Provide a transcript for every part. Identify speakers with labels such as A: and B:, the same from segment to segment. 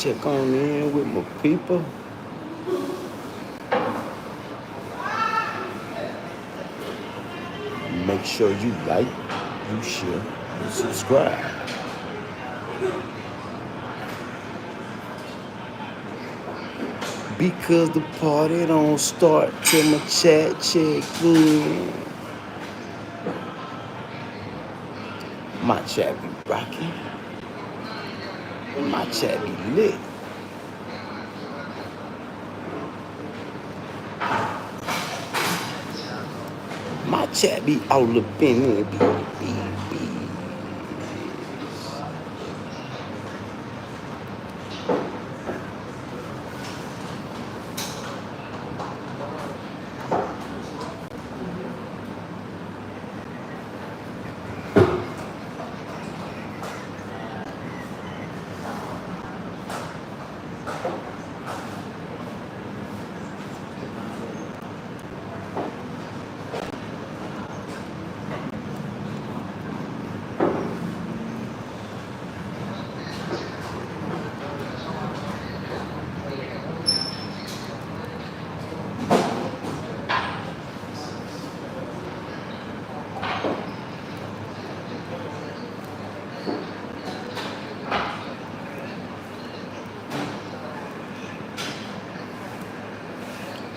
A: check on in with my people. Make sure you like, you share, you subscribe. Because the party don't start till my chat check in. My chat be rocking. My chat be lit. My chat be all up in there. Be.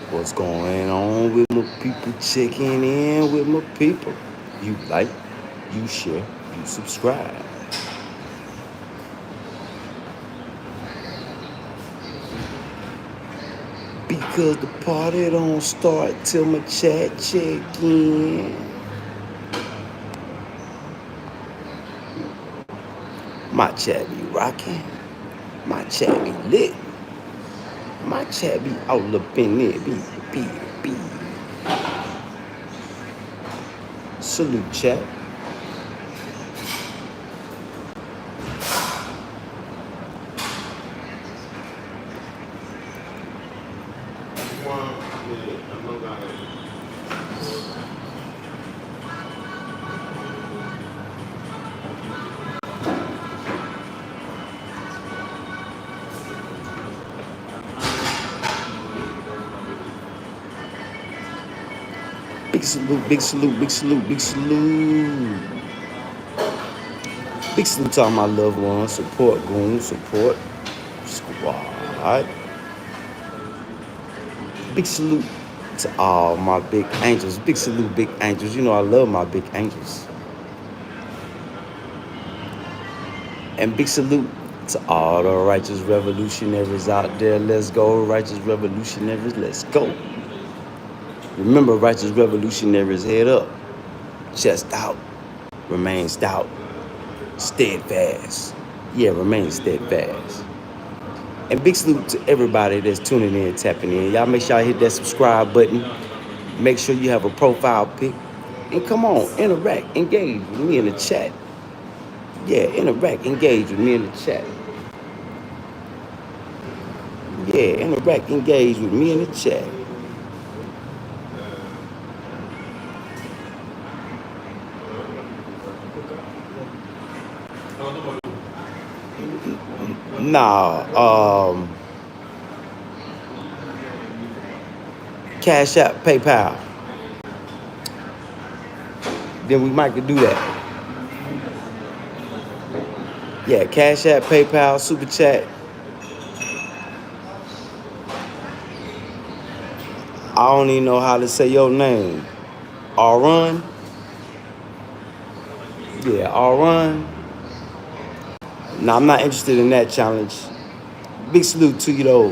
A: What's going on with my people? Checking in with my people. You like, you share, you subscribe. Because the party don't start till my chat check in. My chat be rocking. My chat be lit. My chat be all up in there. Be. Salute, chat. Big salute, big salute, big salute, big salute. Big salute to all my loved ones. Support goons, support squad. Big salute to all my big angels. Big salute, big angels. You know I love my big angels. And big salute to all the righteous revolutionaries out there. Let's go, righteous revolutionaries. Let's go. Remember, righteous revolutionaries, head up, chest out, remain stout, steadfast. Yeah, remain steadfast. And big salute to everybody that's tuning in, tapping in. Y'all make sure y'all hit that subscribe button. Make sure you have a profile pic. And come on, interact, engage with me in the chat. Yeah, interact, engage with me in the chat. Yeah, interact, engage with me in the chat. Nah, Cash App, PayPal. Then we might could do that. Yeah, Cash App, PayPal, Super Chat. I don't even know how to say your name. Run. Yeah, Run. Nah, I'm not interested in that challenge. Big salute to you though.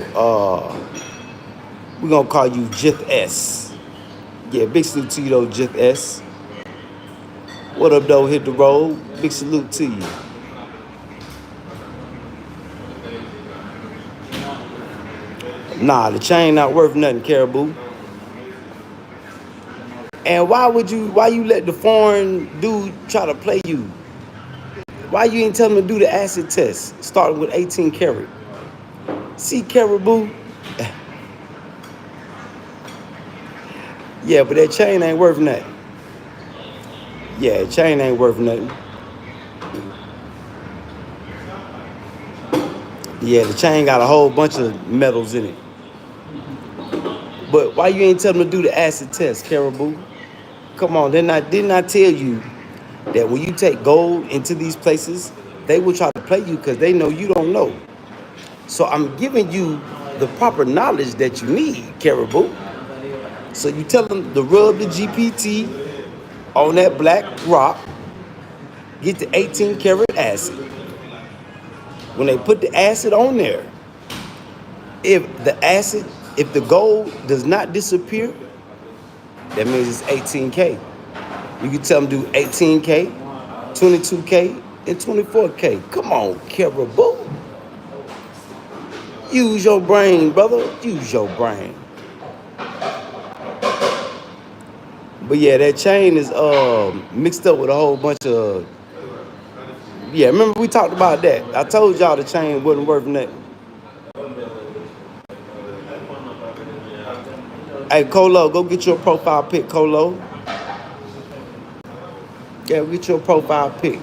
A: We're gonna call you Jith S. Yeah, big salute to you though, Jith S. What up though, hit the road. Big salute to you. Nah, the chain not worth nothing, Caribou. And why you let the foreign dude try to play you? Why you ain't tell him to do the acid test, starting with 18 karat? See, Caribou? Yeah, but that chain ain't worth nothing. Yeah, chain ain't worth nothing. Yeah, the chain got a whole bunch of metals in it. But why you ain't tell them to do the acid test, Caribou? Come on, didn't I tell you that when you take gold into these places, they will try to play you because they know you don't know. So I'm giving you the proper knowledge that you need, Caribou. So you tell them to rub the G.P.T on that black rock, get the 18 karat acid. When they put the acid on there, if the gold does not disappear, that means it's 18K. You can tell them do 18K, 22K, and 24K. Come on, Caribou. Use your brain, brother. Use your brain. But yeah, that chain is mixed up with a whole bunch of. Yeah, remember we talked about that. I told y'all the chain wasn't worth nothing. Hey, Colo, go get your profile pic, Colo. Yeah, get your profile pic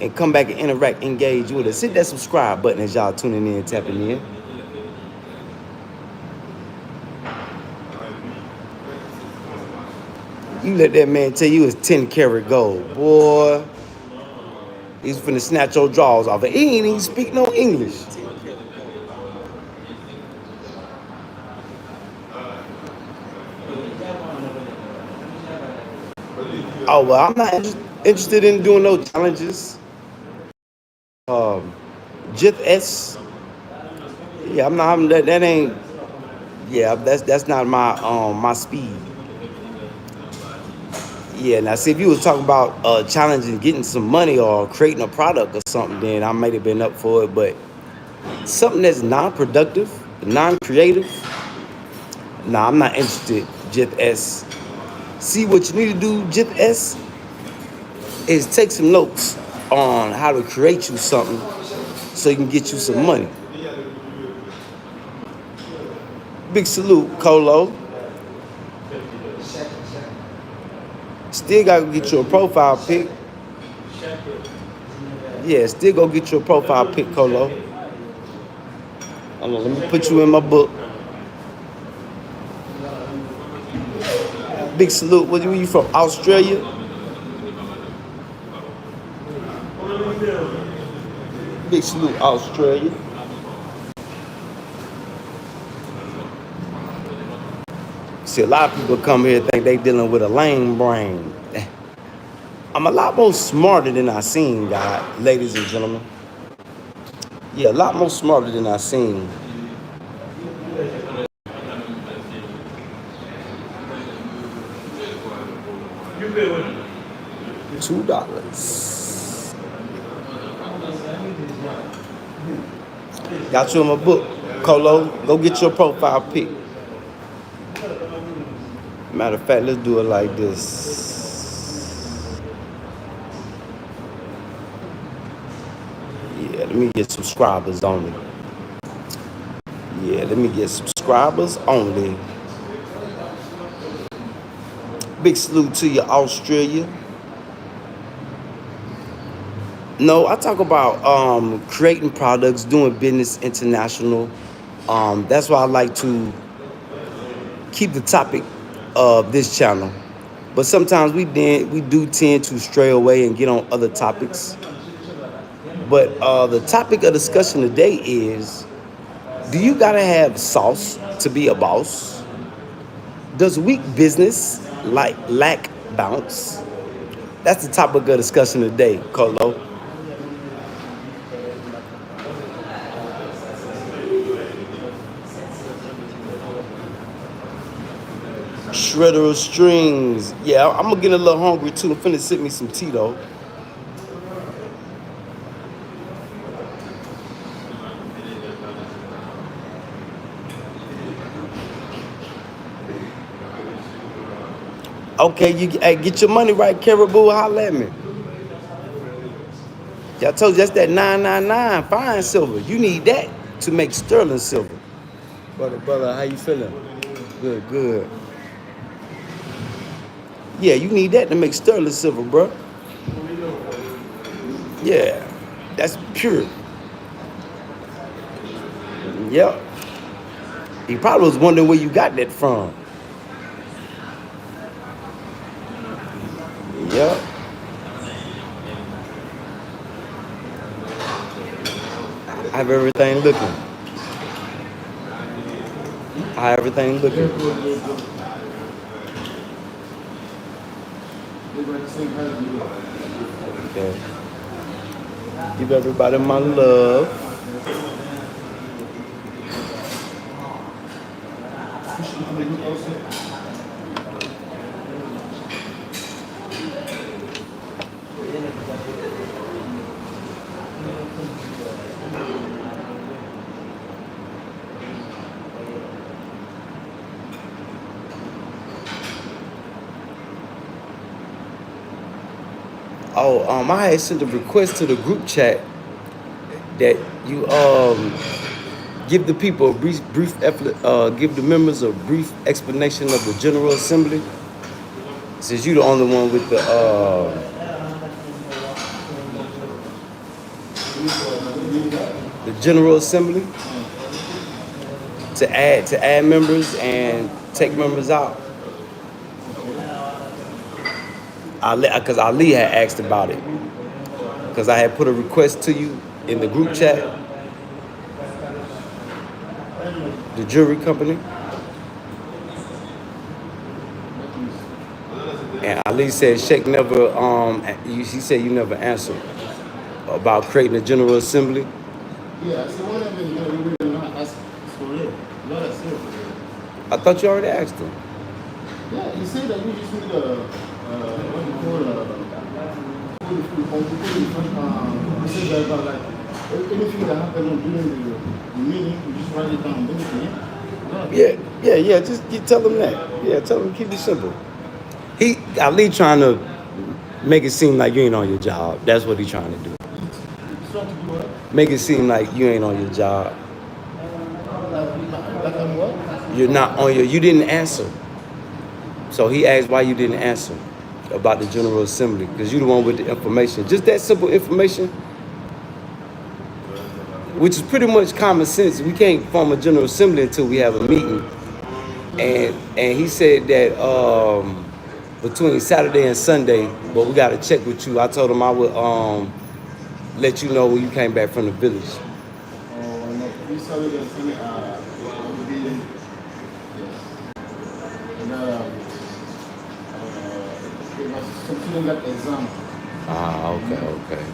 A: and come back and interact, engage with us. Hit that subscribe button as y'all tuning in, tapping in. You let that man tell you it's 10 karat gold, boy. He's finna snatch your drawers off. He ain't even speak no English. Oh, well, I'm not interested in doing no challenges. Jith S. Yeah, I'm not. That ain't. Yeah, that's not my speed. Yeah, now see if you was talking about challenging getting some money or creating a product or something, then I might have been up for it. But something that's non-productive, non-creative, nah, I'm not interested. Jith S. See what you need to do, Jith S, is take some notes on how to create you something so you can get you some money. Big salute, Colo. Still gotta get you a profile pic. Yeah, still go get your profile pic, Colo. Hold on, let me put you in my book. Big salute. Where you from? Australia? Big salute, Australia. See, a lot of people come here and think they dealing with a lame brain. I'm a lot more smarter than I seem, God, ladies and gentlemen. Yeah, a lot more smarter than I seem. $2. Got you in my book, Colo. Go get your profile pic. Matter of fact, let's do it like this. Yeah, let me get subscribers only. Yeah, let me get subscribers only. Big salute to you, Australia. No, I talk about creating products, doing business international. That's why I like to keep the topic of this channel. But sometimes we do tend to stray away and get on other topics. But the topic of discussion today is, do you gotta have sauce to be a boss? Does weak business lack bounce? That's the topic of discussion today, Colo. Shredder of strings. Yeah, I'm gonna get a little hungry too. I'm finna sip me some tea though. Okay, hey, get your money right, Caribou. Holla at me. Yeah, I told you that's that 999 fine silver. You need that to make sterling silver. Brother, how you feeling? Good, good. Yeah, you need that to make sterling silver, bro. Yeah, that's pure. Yep. He probably was wondering where you got that from. Yep. I have everything looking. How everything looking? Okay. Give everybody my love. Oh, I had sent a request to the group chat that you give the people a give the members a brief explanation of the General Assembly. Since you're the only one with the General Assembly, to add members and take members out. Because Ali had asked about it. Because I had put a request to you in the group chat, the jewelry company. And Ali said Sheikh never, he said you never answered about creating a General Assembly.
B: Yeah, so whatever you really not ask for it. Not as serious.
A: I thought you already asked him.
B: Yeah, he said that you just need what you call he said that about like anything that happened during the meeting, you just write it down.
A: Yeah. Just tell him that. Yeah, tell him keep it simple. Ali trying to make it seem like you ain't on your job. That's what he's trying to do.
B: He's trying to do what?
A: Make it seem like you ain't on your job.
B: Like I'm what?
A: You're not on you didn't answer. So he asked why you didn't answer about the General Assembly, because you're the one with the information. Just that simple information, which is pretty much common sense. We can't form a General Assembly until we have a meeting. And he said that between Saturday and Sunday, but we got to check with you. I told him I would let you know when you came back from the village.
B: Oh, no, this Saturday and Sunday, I will be, yes. And it was something like exam.
A: Okay.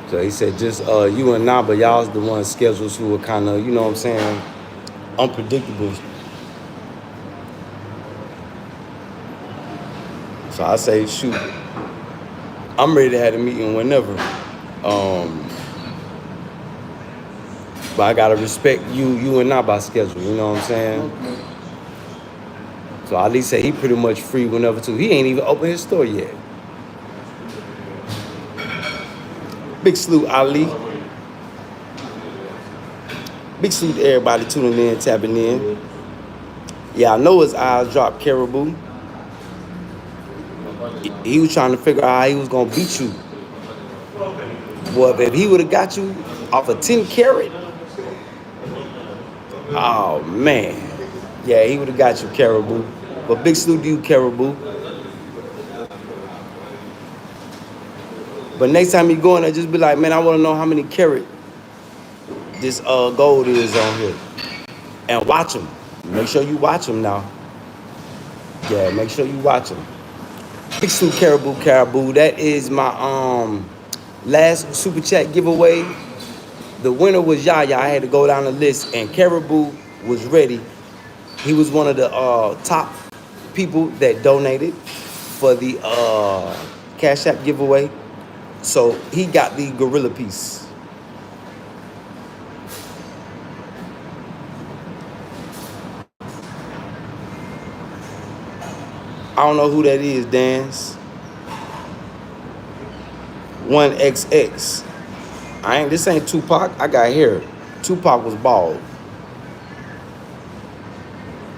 A: So he said just you and Naba, y'all's the ones schedules who are kind of, you know what I'm saying, unpredictable. So I say, shoot, I'm ready to have a meeting whenever. But I gotta respect you and Naba's schedule, you know what I'm saying?
B: Okay.
A: So Ali said he pretty much free whenever too. He ain't even opened his store yet. Big salute, Ali. Big salute to everybody tuning in, tapping in. Yeah, I know his eyes dropped, Caribou. He was trying to figure out how he was gonna beat you. Well, if he would have got you off a 10 carat, oh man. Yeah, he would have got you, Caribou. But big salute to you, Caribou. But next time you go in there, just be like, man, I want to know how many carat this gold is on here. And watch them. Make sure you watch them now. Yeah, make sure you watch them. Big salute, Caribou. That is my last super chat giveaway. The winner was Yaya. I had to go down the list, and Caribou was ready. He was one of the top people that donated for the Cash App giveaway. So he got the gorilla piece. I don't know who that is, Dance. 1XX. This ain't Tupac. I got hair. Tupac was bald.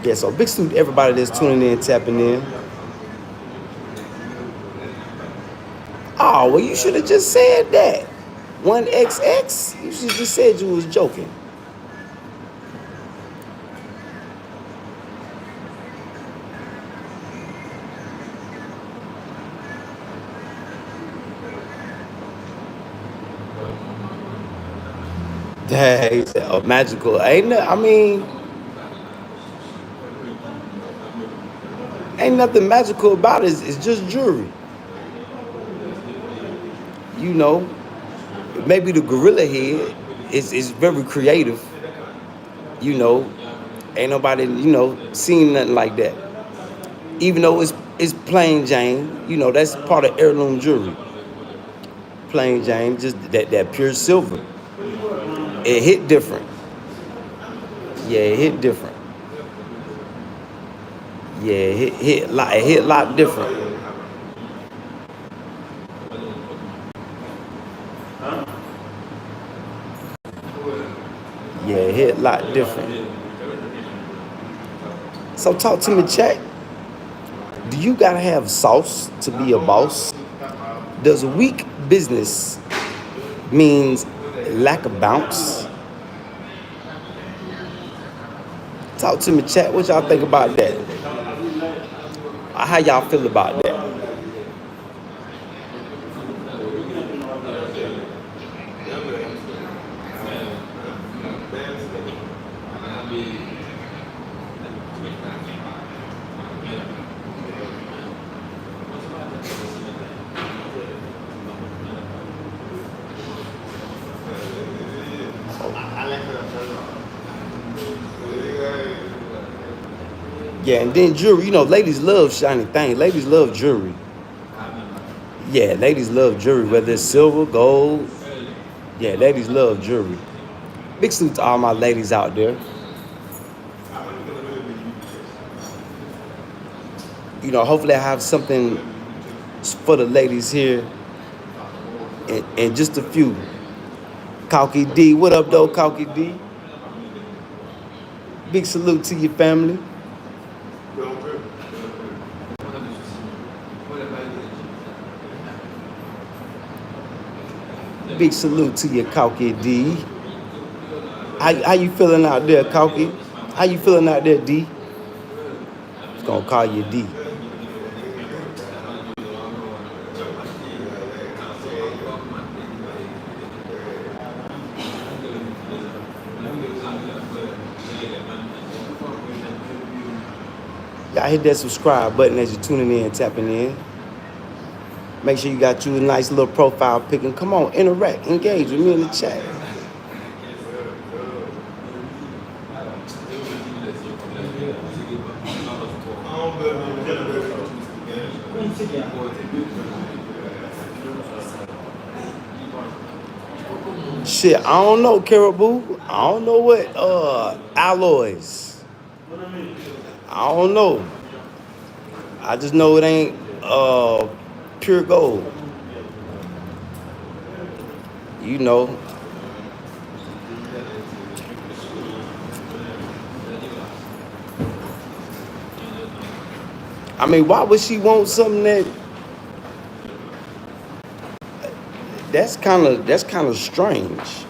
A: Yeah, so big salute to everybody that's tuning in, tapping in. Oh, well, you should have just said that. 1XX? You should just said you was joking. Dang, a magical. I mean, ain't nothing magical about it. It's just jewelry. You know, maybe the gorilla head is very creative. You know, ain't nobody seen nothing like that. Even though it's plain Jane, that's part of heirloom jewelry. Plain Jane, just that pure silver. It hit different. Yeah, it hit different. Yeah, it hit a lot different. Yeah, it hit a lot different. So talk to me, chat. Do you gotta have sauce to be a boss? Does weak business means lack of bounce? Talk to me, chat. What y'all think about that? How y'all feel about that? Yeah, and then jewelry. Ladies love shiny things. Ladies love jewelry. Yeah, ladies love jewelry, whether it's silver, gold. Yeah, ladies love jewelry. Big salute to all my ladies out there. Hopefully I have something for the ladies here in just a few. Kalki D, what up though, Kalki D? Big salute to your family. Big salute to your Kalki D. How you feeling out there, Kalki? How you feeling out there, D? Just gonna call you D. Y'all hit that subscribe button as you're tuning in, tapping in. Make sure you got you a nice little profile pic and come on, interact, engage with me in the chat. Shit, I don't know, Caribou. I don't know what alloys. I don't know. I just know it ain't pure gold. I mean, why would she want something that's kind of strange.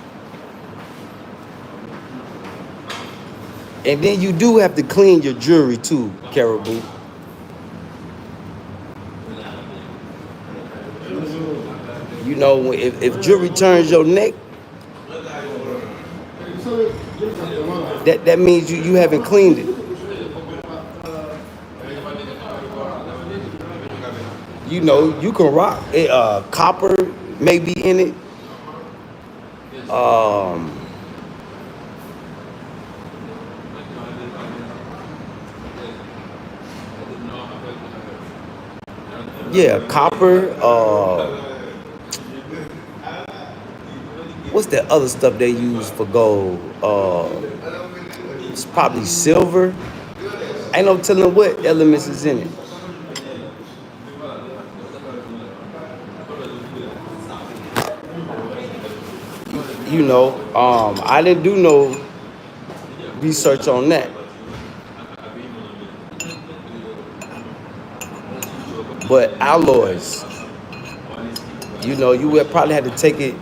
A: And then you do have to clean your jewelry too, Caribou. If jewelry turns your neck, that means you haven't cleaned it. You can rock it, copper maybe in it. Yeah, copper. What's that other stuff they use for gold? It's probably silver. Ain't no telling what elements is in it. I didn't do no research on that. But alloys, you would probably have to take it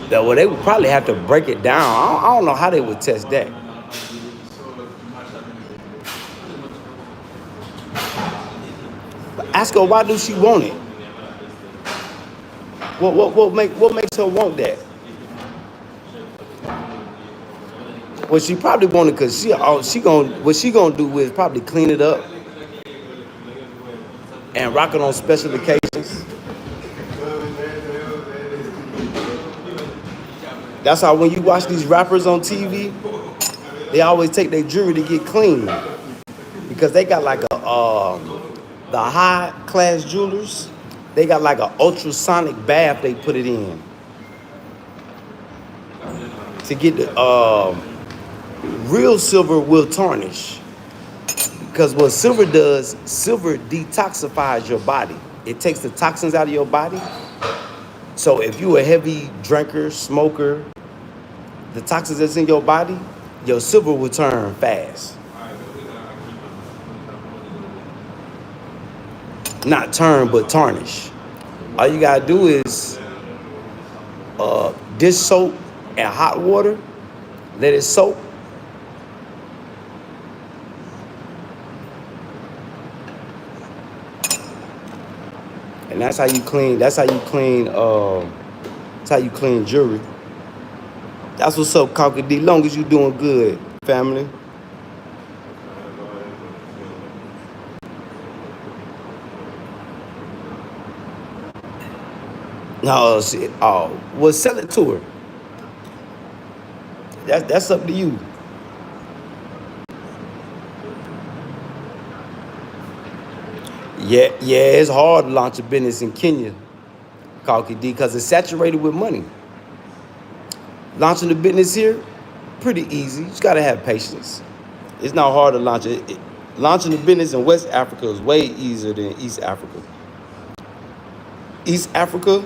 A: Well, they would probably have to break it down. I don't know how they would test that. But ask her, why do she want it? What makes her want that? Well, she probably want it because what she gonna do is probably clean it up and rock it on special occasions. That's how when you watch these rappers on TV, they always take their jewelry to get clean because they got like the high class jewelers. They got like an ultrasonic bath they put it in to get the real silver will tarnish. Because what silver does, silver detoxifies your body. It takes the toxins out of your body. So if you're a heavy drinker, smoker, the toxins that's in your body, your silver will turn fast. Not turn, but tarnish. All you gotta do is dish soap and hot water, let it soak. And that's how you clean. That's how you clean jewelry. That's what's up, Cocky D. Long as you doing good, family. No, shit. Oh, well, sell it to her. That's up to you. Yeah, it's hard to launch a business in Kenya, Cocky D, because it's saturated with money. Launching a business here, pretty easy. You just gotta have patience. It's not hard to launch it. Launching a business in West Africa is way easier than East Africa. East Africa,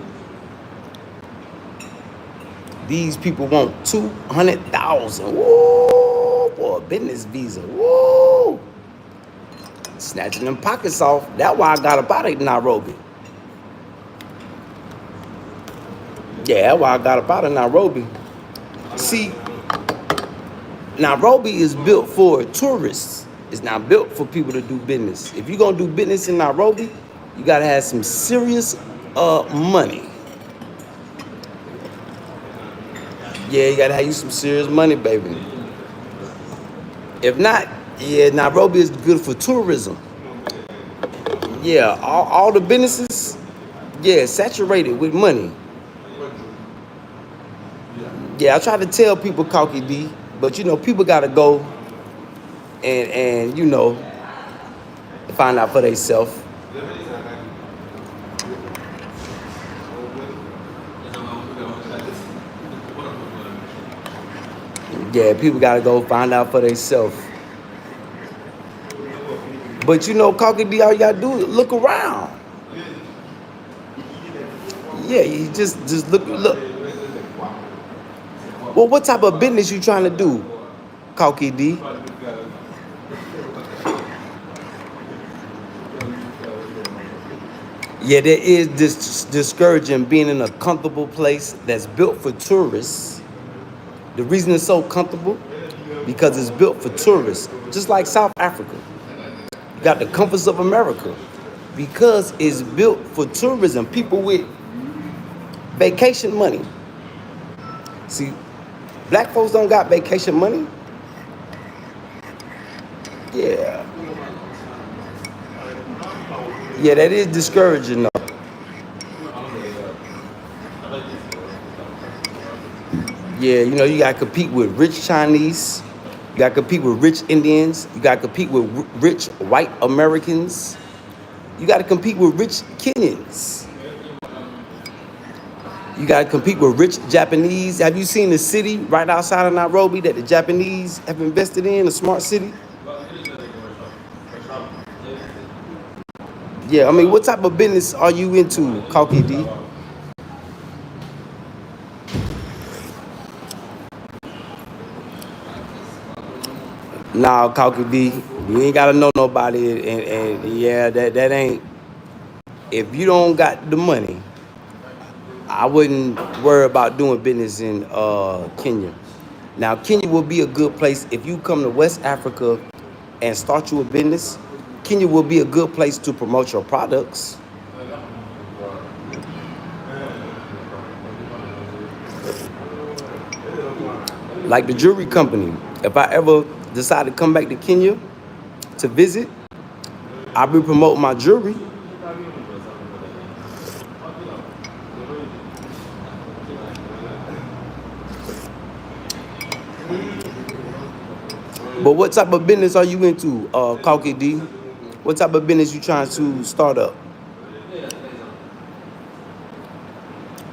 A: these people want 200,000. Woo, for a business visa. Woo, snatching them pockets off. That's why I got up out of Nairobi. Yeah, that's why I got up out of Nairobi. See, Nairobi is built for tourists. It's not built for people to do business. If you're gonna do business in Nairobi, you gotta have some serious money. Yeah, you gotta have you some serious money, baby. If not, yeah, Nairobi is good for tourism. Yeah, all the businesses, yeah, saturated with money. Yeah, I try to tell people, Cocky D, but you know, people gotta go and you know, find out for themselves. Yeah, people gotta go find out for themselves. But you know, Cocky D, all you gotta do is look around. Yeah, you just look. Well, what type of business you trying to do, Cocky D? Yeah, there is this discouraging being in a comfortable place that's built for tourists. The reason it's so comfortable, because it's built for tourists. Just like South Africa. You got the comforts of America. Because it's built for tourism, people with vacation money. See, black folks don't got vacation money. Yeah. Yeah, that is discouraging though. Yeah, you know, you gotta compete with rich Chinese. You gotta compete with rich Indians. You gotta compete with rich white Americans. You gotta compete with rich Kenyans. You gotta compete with rich Japanese. Have you seen the city right outside of Nairobi that the Japanese have invested in, a smart city? Yeah, I mean, what type of business are you into, Cocky D? Nah, Cocky D, you ain't gotta know nobody, and yeah, that ain't. If you don't got the money, I wouldn't worry about doing business in Kenya. Now, Kenya will be a good place if you come to West Africa and start you a business. Kenya will be a good place to promote your products. Like the jewelry company. If I ever decide to come back to Kenya to visit, I'll be promoting my jewelry. But what type of business are you into, Kalki D? What type of business you trying to start up?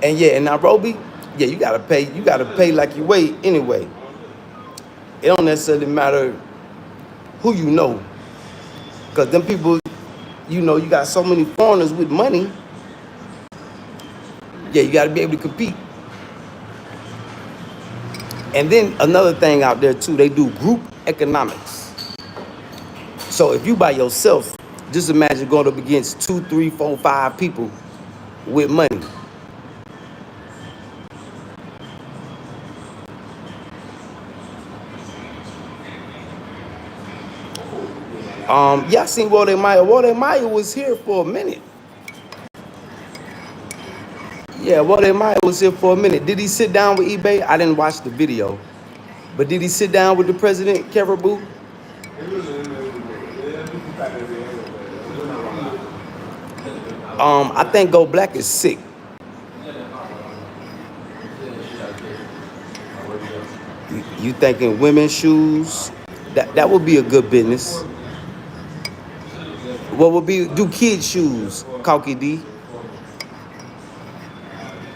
A: And yeah, in Nairobi, yeah, you gotta pay. You gotta pay like you weigh anyway. It don't necessarily matter who you know, cause them people, you know, you got so many foreigners with money. Yeah, you gotta be able to compete. And then another thing out there too, they do group economics. So if you by yourself, just imagine going up against 2, 3, 4, 5 people with money. Yeah, I seen Wale Maya. Wale Maya was here for a minute. Yeah, Wale Maya was here for a minute. Did he sit down with eBay? I didn't watch the video. But did he sit down with the president, Caribou? I think Go Black is sick. You thinking women's shoes? That would be a good business. What would be do kids shoes, Kalki D?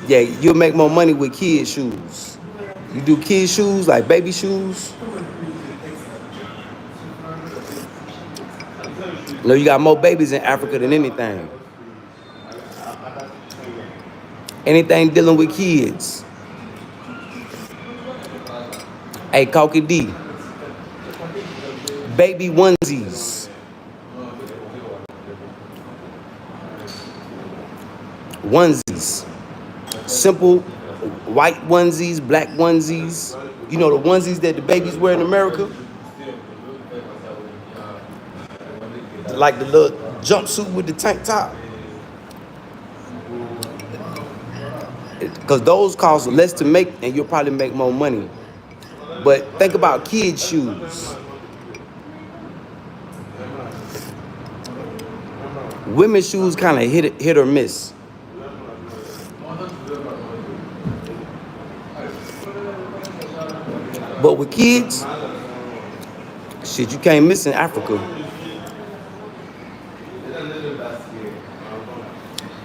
A: Yeah, you'll make more money with kids shoes. You do kids shoes like baby shoes. No, you got more babies in Africa than anything. Anything dealing with kids. Hey, Kalki D. Baby onesies. Onesies. Simple white onesies, black onesies. You know the onesies that the babies wear in America? Like the little jumpsuit with the tank top. Because those cost less to make and you'll probably make more money. But think about kids' shoes. Women's shoes kind of hit or miss. But with kids, shit, you can't miss in Africa.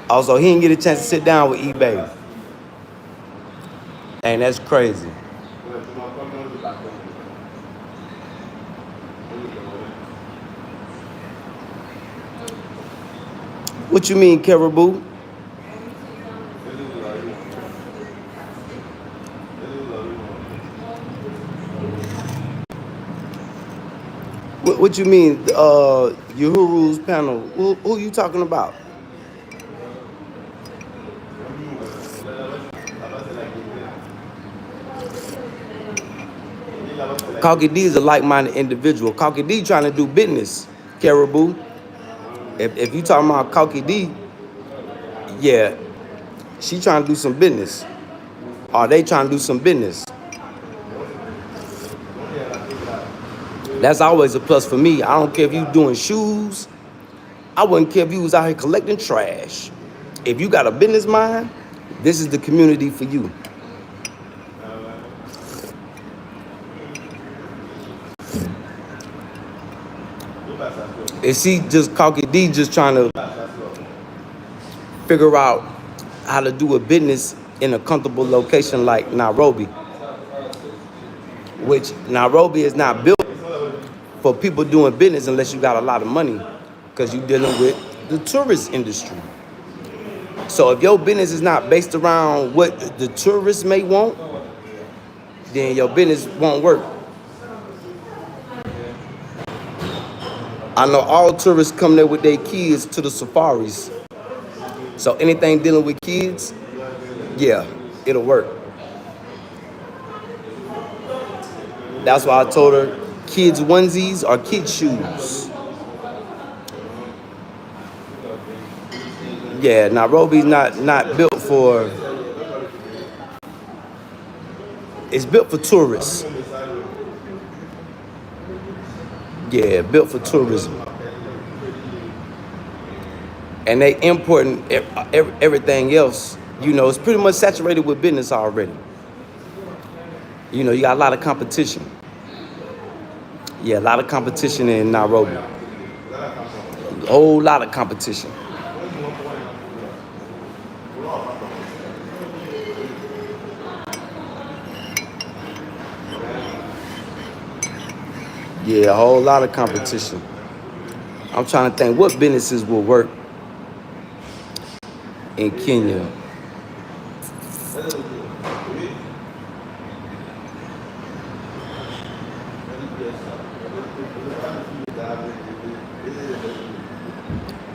A: Also, he didn't get a chance to sit down with eBay. And that's crazy. What you mean, Caribou? What you mean, Uhuru's panel? Who you talking about? Kalki D is a like-minded individual. Kalki D trying to do business, Caribou. If you talking about Kalki D, yeah, she trying to do some business. Or they trying to do some business. That's always a plus for me. I don't care if you doing shoes. I wouldn't care if you was out here collecting trash. If you got a business mind, this is the community for you. Is she just Kalki D just trying to figure out how to do a business in a comfortable location like Nairobi? Which Nairobi is not built for people doing business unless you got a lot of money, because you're dealing with the tourist industry. So if your business is not based around what the tourists may want, then your business won't work. I know all tourists come there with their kids to the safaris. So anything dealing with kids, Yeah, it'll work. That's why I told her kids onesies are kids shoes. Yeah, Nairobi's not built for. It's built for tourists. Yeah, built for tourism. And they importing everything else. You know, it's pretty much saturated with business already. You know, you got a lot of competition. Yeah, a lot of competition in Nairobi. A whole lot of competition. Yeah, a whole lot of competition. I'm trying to think what businesses will work in Kenya.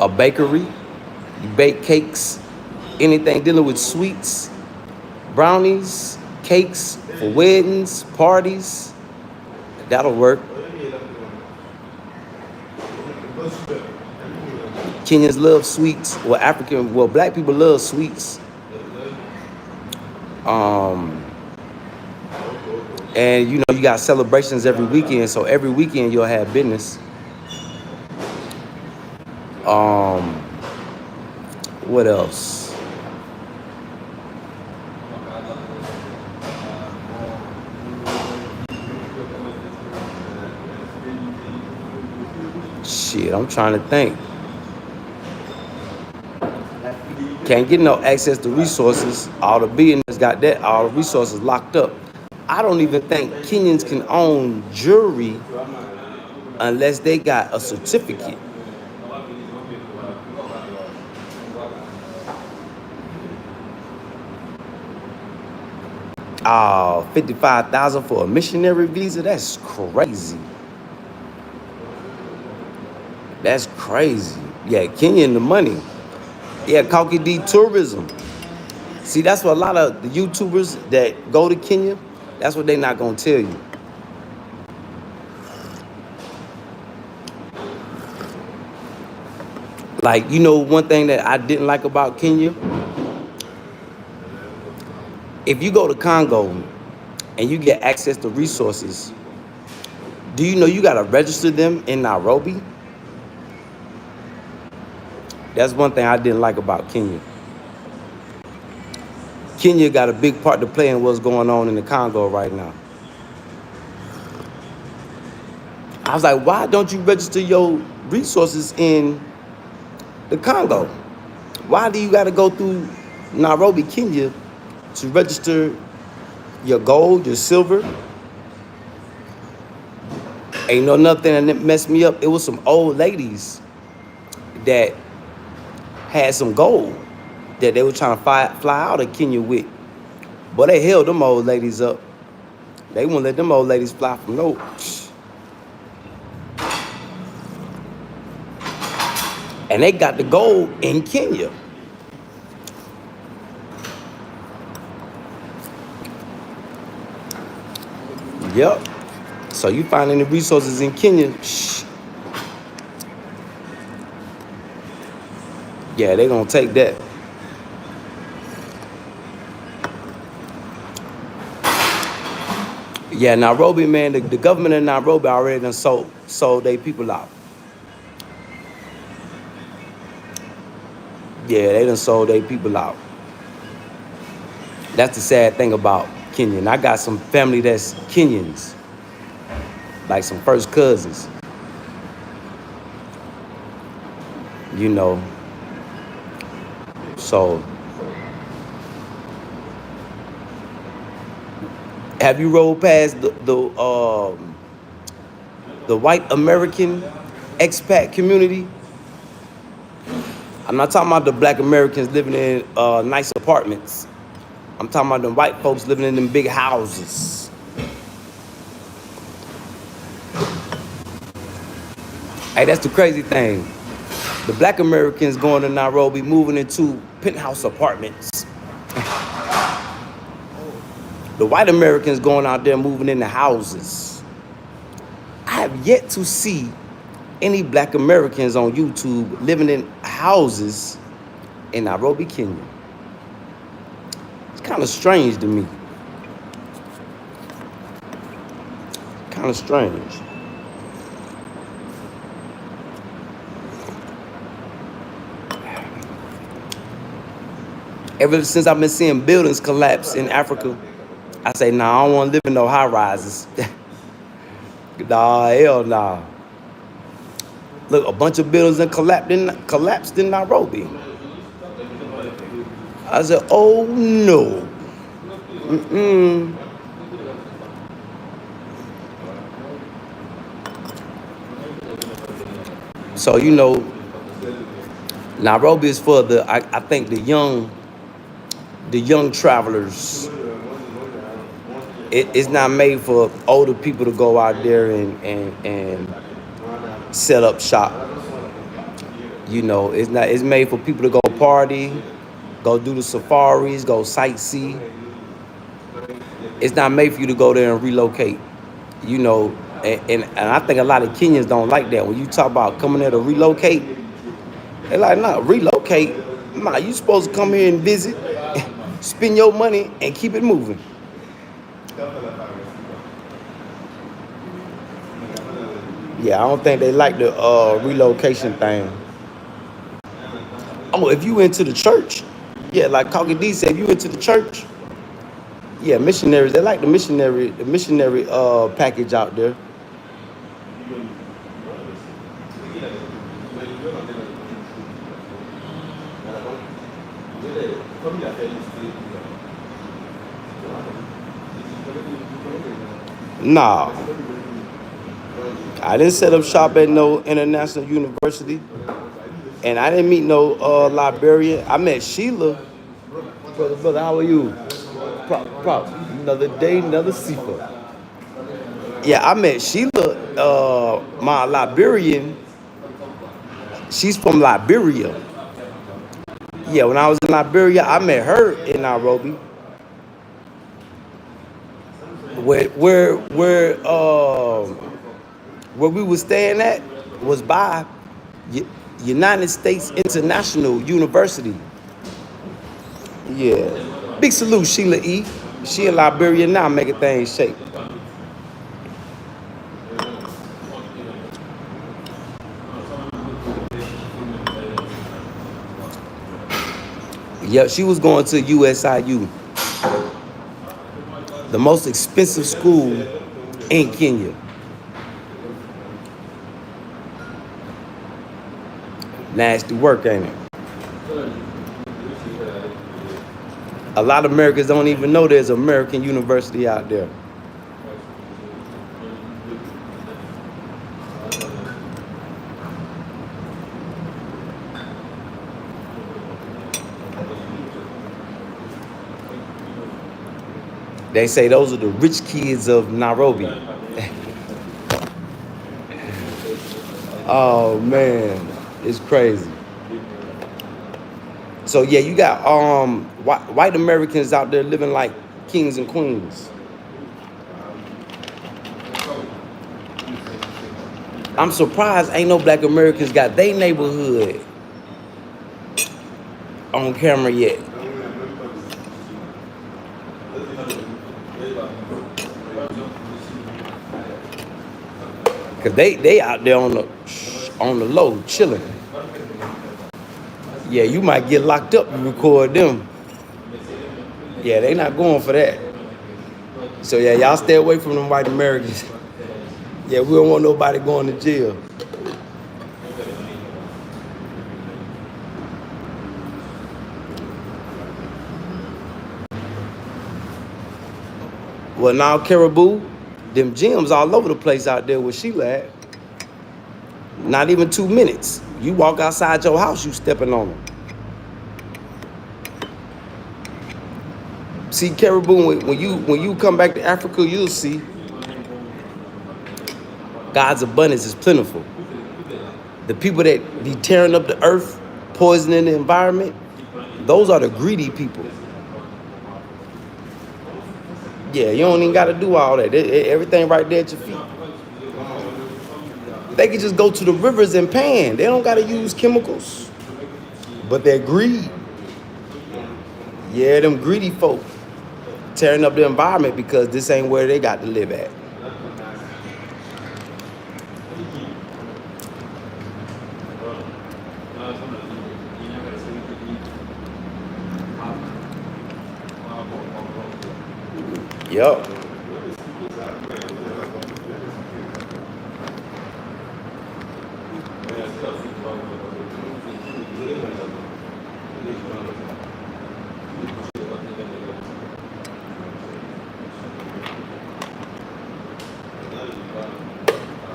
A: A bakery, you bake cakes, anything dealing with sweets, brownies, cakes for weddings, parties, that'll work. Kenyans love sweets. Well, black people love sweets. And you know, you got celebrations every weekend, so every weekend you'll have business. What else? Shit, I'm trying to think. Can't get no access to resources. All the billionaires got that, all the resources locked up. I don't even think Kenyans can own jewelry unless they got a certificate. Oh, 55,000 for a missionary visa? That's crazy. That's crazy. Yeah, Kenya in the money. Yeah, Cocky D tourism. See, that's what a lot of the YouTubers that go to Kenya, that's what they not gonna tell you. Like, you know, one thing that I didn't like about Kenya, if you go to Congo and you get access to resources, do you know you gotta register them in Nairobi? That's one thing I didn't like about Kenya. Kenya got a big part to play in what's going on in the Congo right now. I was like, why don't you register your resources in the Congo? Why do you got to go through Nairobi, Kenya to register your gold, your silver? Ain't no nothing that messed me up. It was some old ladies that had some gold that they were trying to fly out of Kenya with. But they held them old ladies up. They wouldn't let them old ladies fly from no. And they got the gold in Kenya. Yep. So you find any resources in Kenya, yeah, they gonna take that. Yeah, Nairobi, man, the government in Nairobi already done sold their people out. Yeah, they done sold their people out. That's the sad thing about Kenya. And I got some family that's Kenyans, like some first cousins. You know, so have you rolled past the white American expat community? I'm not talking about the black Americans living in nice apartments. I'm talking about the white folks living in them big houses. Hey, that's the crazy thing. The black Americans going to Nairobi, moving into penthouse apartments. The white Americans going out there moving into houses. I have yet to see any black Americans on YouTube living in houses in Nairobi, Kenya. It's kind of strange to me. Kind of strange. Ever since I've been seeing buildings collapse in Africa, I say, nah, I don't want to live in no high rises. Nah, hell nah. Look, a bunch of buildings collapsed in Nairobi. I said, oh no. So, you know, Nairobi is for I think the young travelers. It's not made for older people to go out there and set up shop. You know, it's made for people to go party, go do the safaris, go sightsee. It's not made for you to go there and relocate. You know, and I think a lot of Kenyans don't like that. When you talk about coming there to relocate, they're like, nah, relocate? Nah, you supposed to come here and visit, spend your money, and keep it moving. Yeah, I don't think they like the relocation thing. Oh, if you into the church, yeah, like Cocky D said, if you into the church, yeah, missionaries, they like the missionary package out there. Nah, I didn't set up shop at no international university, and I didn't meet no Liberian. I met Sheila. Brother, how are you? Prop. Another day, another cipher. Yeah, I met Sheila, my Liberian. She's from Liberia. Yeah, when I was in Liberia, I met her in Nairobi. Where we were staying at was by United States International University. Yeah. Big salute, Sheila E. She in Liberia now making things shake. Yep, she was going to USIU, the most expensive school in Kenya. Nasty work, ain't it? A lot of Americans don't even know there's an American university out there. They say those are the rich kids of Nairobi. Oh man, it's crazy. So yeah, you got white Americans out there living like kings and queens. I'm surprised ain't no black Americans got their neighborhood on camera yet. Cause they out there on the low chilling. Yeah, you might get locked up and record them. Yeah, they not going for that. So yeah, y'all stay away from them white Americans. Yeah, we don't want nobody going to jail. Well, now Caribou, them gyms all over the place out there where Sheila at. Not even 2 minutes. You walk outside your house, you stepping on them. See, Caribou, when you come back to Africa, you'll see God's abundance is plentiful. The people that be tearing up the earth, poisoning the environment, those are the greedy people. Yeah, you don't even got to do all that. Everything right there at your feet. They can just go to the rivers and pan. They don't got to use chemicals. But that greed, yeah, them greedy folk tearing up the environment because this ain't where they got to live at. Yup.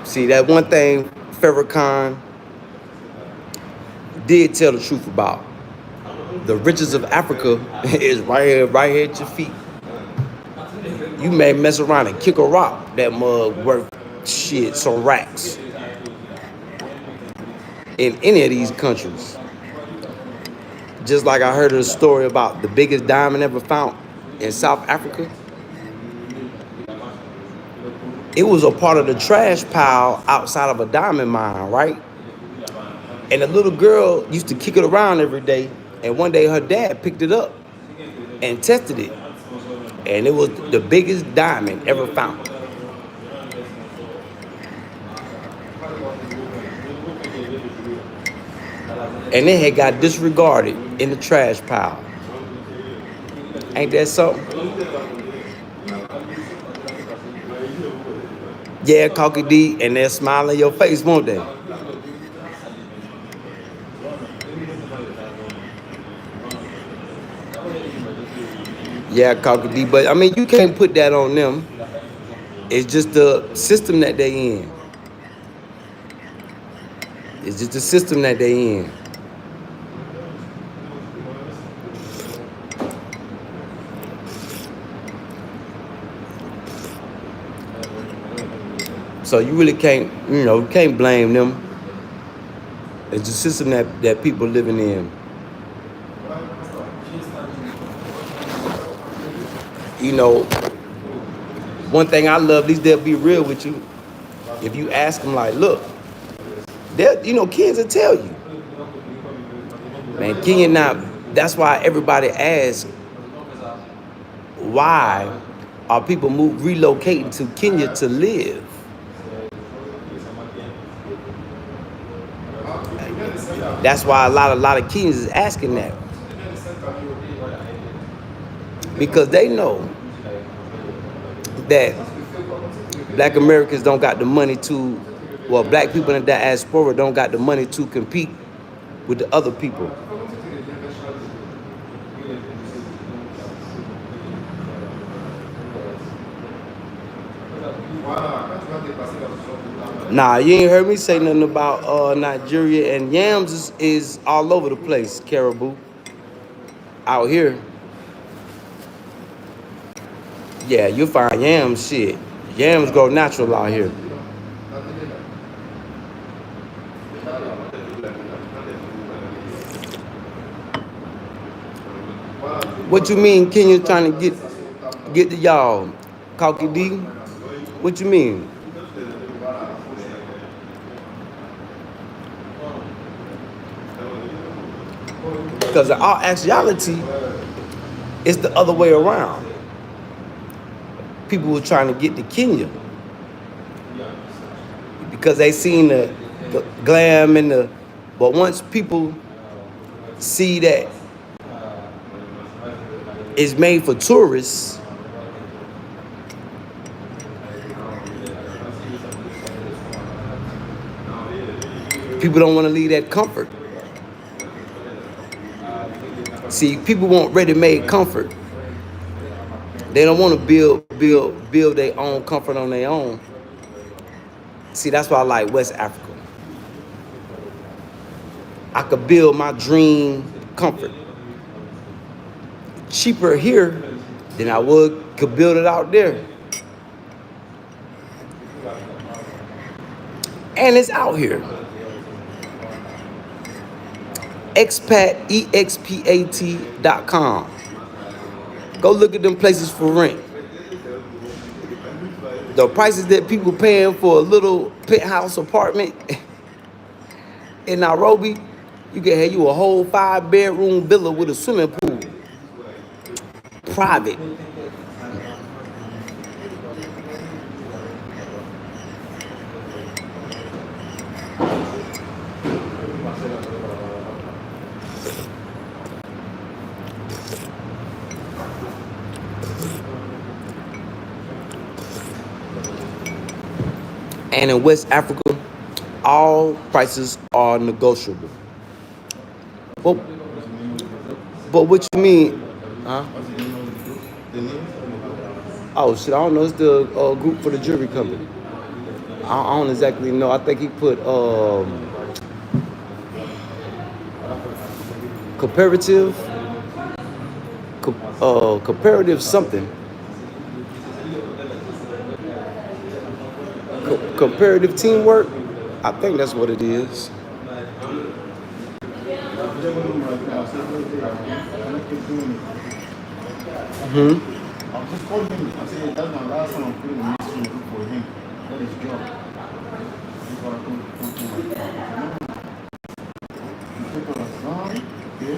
A: See, that one thing Farrakhan did tell the truth about. The riches of Africa is right here at your feet. You may mess around and kick a rock, that mug worth shit, some racks in any of these countries. Just like I heard a story about the biggest diamond ever found in South Africa. It was a part of the trash pile outside of a diamond mine, right? And the little girl used to kick it around every day. And one day her dad picked it up and tested it. And it was the biggest diamond ever found. And it had got disregarded in the trash pile. Ain't that something? Yeah, Cocky D, and they'll smile in your face, won't they? Yeah, Cocky D, but I mean, you can't put that on them. It's just the system that they in. It's just the system that they in. So you really can't, can't blame them. It's the system that people living in. You know, one thing I love, at least they'll be real with you. If you ask them like, look, kids will tell you. Man, Kenya not, that's why everybody asks, why are people relocating to Kenya to live? That's why a lot of Kenyans is asking that. Because they know that Black Americans don't got the money to, Black people in the diaspora don't got the money to compete with the other people. Nah, you ain't heard me say nothing about Nigeria, and yams is all over the place, caribou. Out here. Yeah, you'll find yams shit. Yams grow natural out here. What you mean Kenya trying to get to y'all? Cocky D? What you mean? Because in all actuality, it's the other way around. People were trying to get to Kenya because they seen the glam and but once people see that it's made for tourists, people don't want to leave that comfort. See, people want ready-made comfort. They don't want to build their own comfort on their own. See, that's why I like West Africa. I could build my dream comfort cheaper here than I could build it out there. And it's out here. Expat, EXPAT.com. Go look at them places for rent. the prices that people paying for a little penthouse apartment in Nairobi, you can have you a whole 5-bedroom villa with a swimming pool, private. And in West Africa, all prices are negotiable. But, but what you mean? Huh? Oh shit, I don't know. It's the group for the jewelry company. I don't exactly know. I think he put comparative, comparative something. Comparative teamwork. I think that's what it is.
B: I just called him. I said, that's my last time I'm putting a message in the group for him. That is job. That's what I told him. People are sorry. Okay.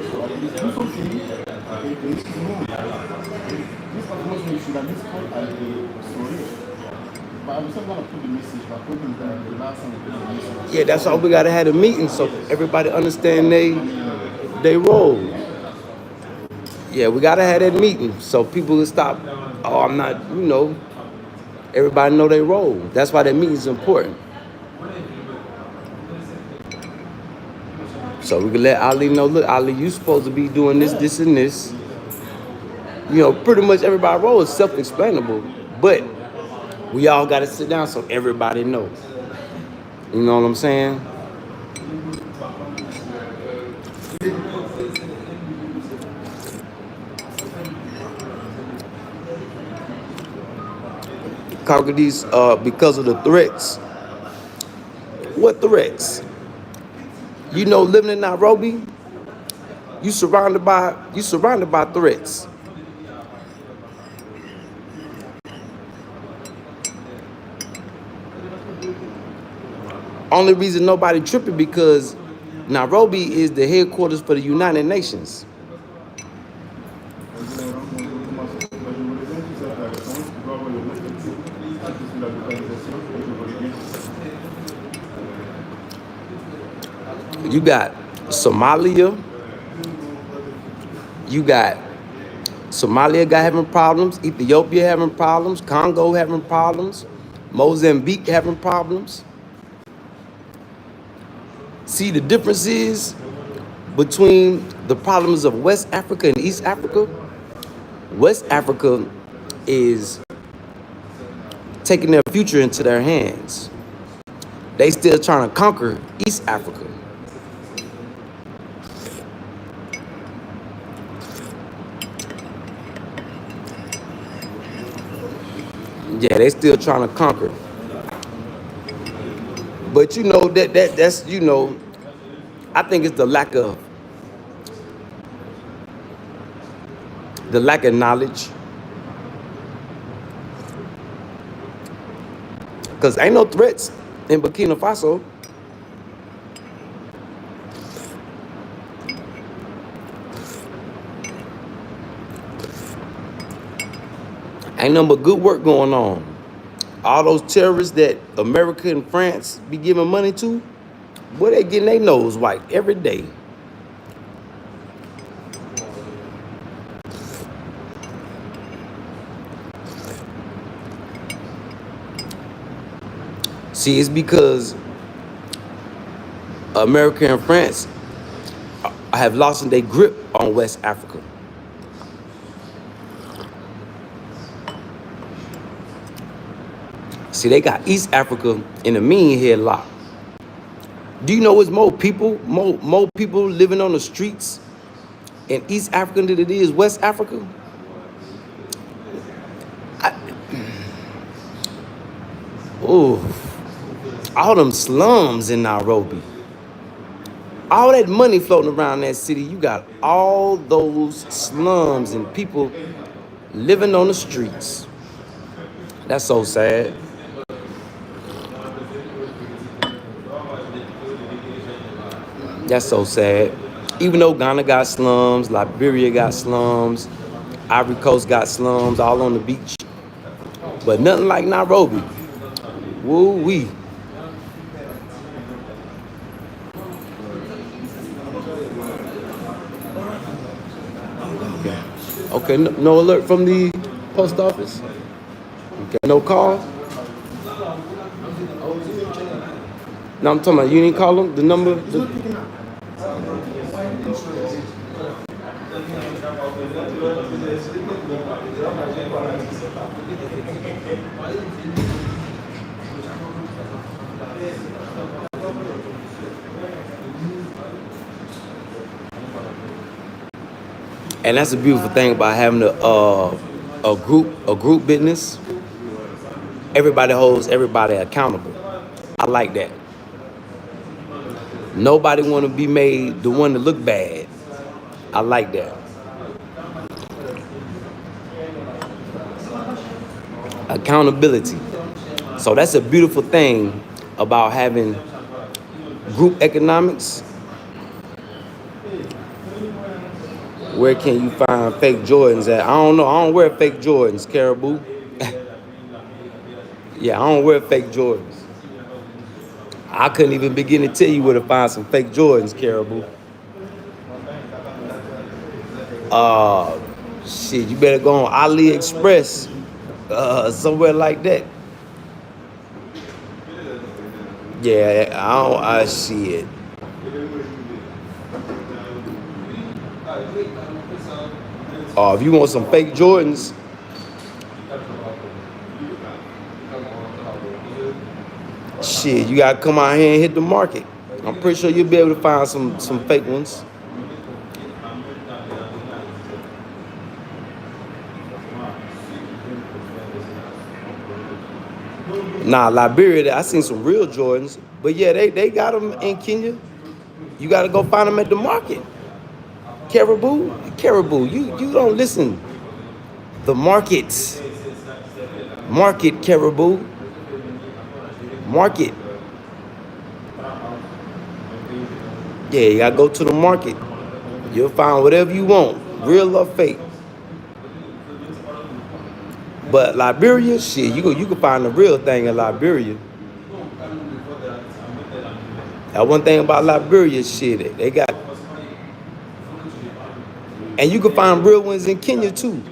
B: So at least do something. Okay. They need to know. This information you should at least call at the story. But I'm still going to put the message. But I told him that the last time I put the message.
A: Yeah, that's why we gotta have a meeting so everybody understand they role. Yeah, we gotta have that meeting so people will stop. Oh, I'm not. Everybody know their role. That's why that meeting is important. So we can let Ali know. Look, Ali, you supposed to be doing this, this, and this. Pretty much everybody's role is self-explainable, but we all gotta sit down so everybody knows. You know what I'm saying? Congolese, because of the threats. What threats? Living in Nairobi, you surrounded by threats. Only reason nobody tripping because Nairobi is the headquarters for the United Nations. You got Somalia. Somalia having problems. Ethiopia having problems. Congo having problems. Mozambique having problems. See, the difference is between the problems of West Africa and East Africa. West Africa is taking their future into their hands. They still trying to conquer East Africa. Yeah, they still trying to conquer. But that's I think it's the lack of knowledge. Because ain't no threats in Burkina Faso. Ain't nothing but good work going on. All those terrorists that America and France be giving money to, boy, they getting their nose wiped every day. See, it's because America and France have lost their grip on West Africa. See, they got East Africa in a mean headlock. Do you know it's more people living on the streets in East Africa than it is West Africa? All them slums in Nairobi. All that money floating around that city, you got all those slums and people living on the streets. That's so sad. That's so sad. Even though Ghana got slums, Liberia got slums, Ivory Coast got slums all on the beach, but nothing like Nairobi. Woo-wee. Okay, no alert from the post office? Okay, no call? No, I'm talking about you didn't call them? The number? And that's a beautiful thing about having a group business. Everybody holds everybody accountable. I like that. Nobody want to be made the one to look bad. I like that. Accountability. So that's a beautiful thing about having group economics. Where can you find fake Jordans at? I don't know. I don't wear fake Jordans, Caribou. Yeah, I don't wear fake Jordans. I couldn't even begin to tell you where to find some fake Jordans, Caribou. Shit, you better go on AliExpress, somewhere like that. Yeah, I see it. If you want some fake Jordans, shit, you gotta come out here and hit the market. I'm pretty sure you'll be able to find some fake ones. Nah, Liberia, I seen some real Jordans, but yeah, they got them in Kenya. You gotta go find them at the market. Caribou, you don't listen. The markets, market Caribou, market. Yeah, you gotta go to the market. You'll find whatever you want, real or fake. But Liberia, shit, you can find the real thing in Liberia. That one thing about Liberia, shit, they got, and you can find real ones in Kenya too.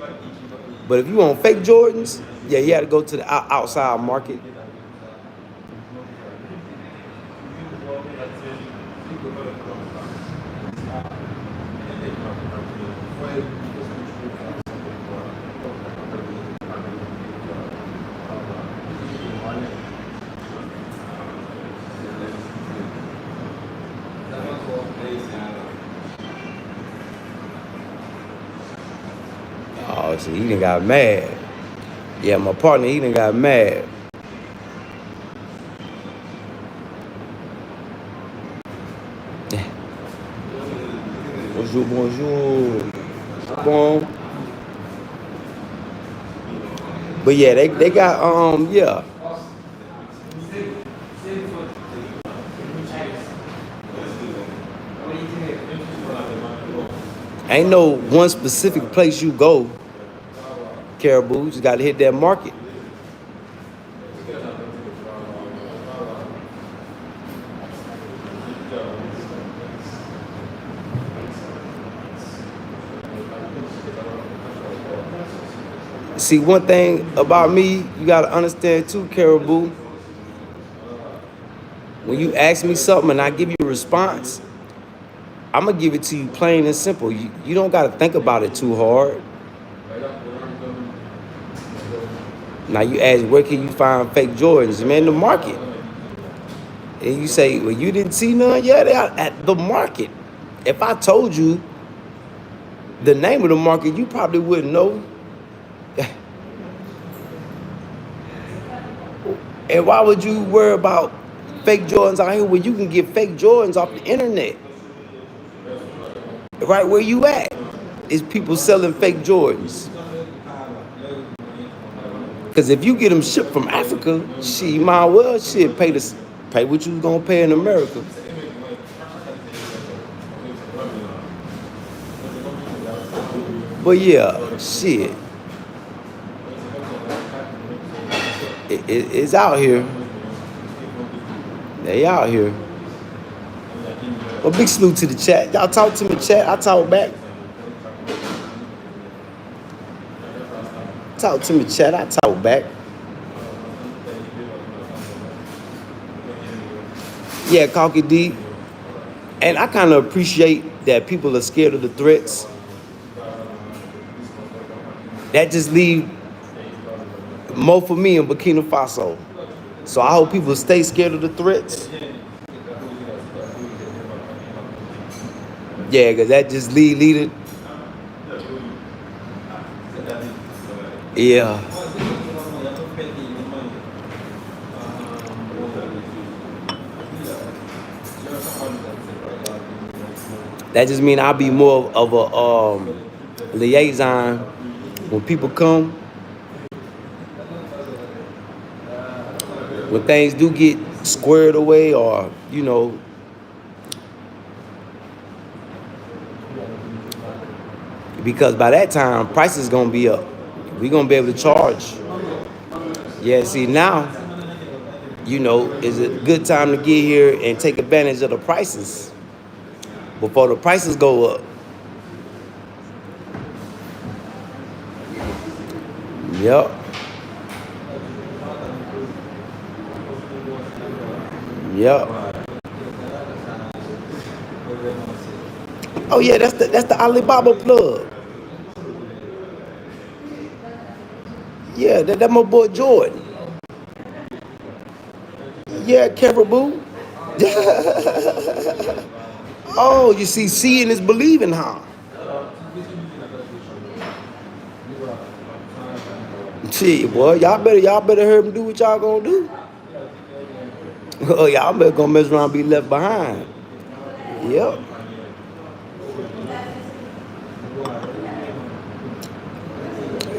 A: But if you want fake Jordans, yeah, you had to go to the outside market. Oh, see, he done got mad. Yeah, my partner, he done got mad. Bonjour, bonjour. Bon. But yeah, they got, yeah. Ain't no one specific place you go, Caribou. You just got to hit that market. See, one thing about me, you got to understand too, Caribou. When you ask me something and I give you a response, I'm going to give it to you plain and simple. You don't got to think about it too hard. Now you ask, where can you find fake Jordans? Man, the market. And you say, well, you didn't see none? Yeah, they are at the market. If I told you the name of the market, you probably wouldn't know. And why would you worry about fake Jordans out here when you can get fake Jordans off the internet? Right where you at is people selling fake Jordans. Cause if you get them shipped from Africa, shit, you might well pay what you was gonna pay in America. But yeah, shit, it's out here. They out here. Well, big salute to the chat. Y'all talk to me, chat. I talk back. Talk to me, chat. I talk back. Yeah, Cocky D. And I kind of appreciate that people are scared of the threats. That just leave more for me in Burkina Faso. So I hope people stay scared of the threats. Yeah, because that just lead it. Yeah. That just mean I'll be more of a liaison when people come. When things do get squared away, or you know, because by that time prices gonna be up. We're gonna be able to charge. Yeah, see now, you know, is a good time to get here and take advantage of the prices before the prices go up. Yep. Yep. Oh yeah, that's the Alibaba plug. Yeah, that my boy Jordan. Yeah, Caribou. Oh, you see, seeing is believing, huh? Shit, boy, y'all better hear him do what y'all gonna do. Oh, y'all better gonna mess around and be left behind. Yep.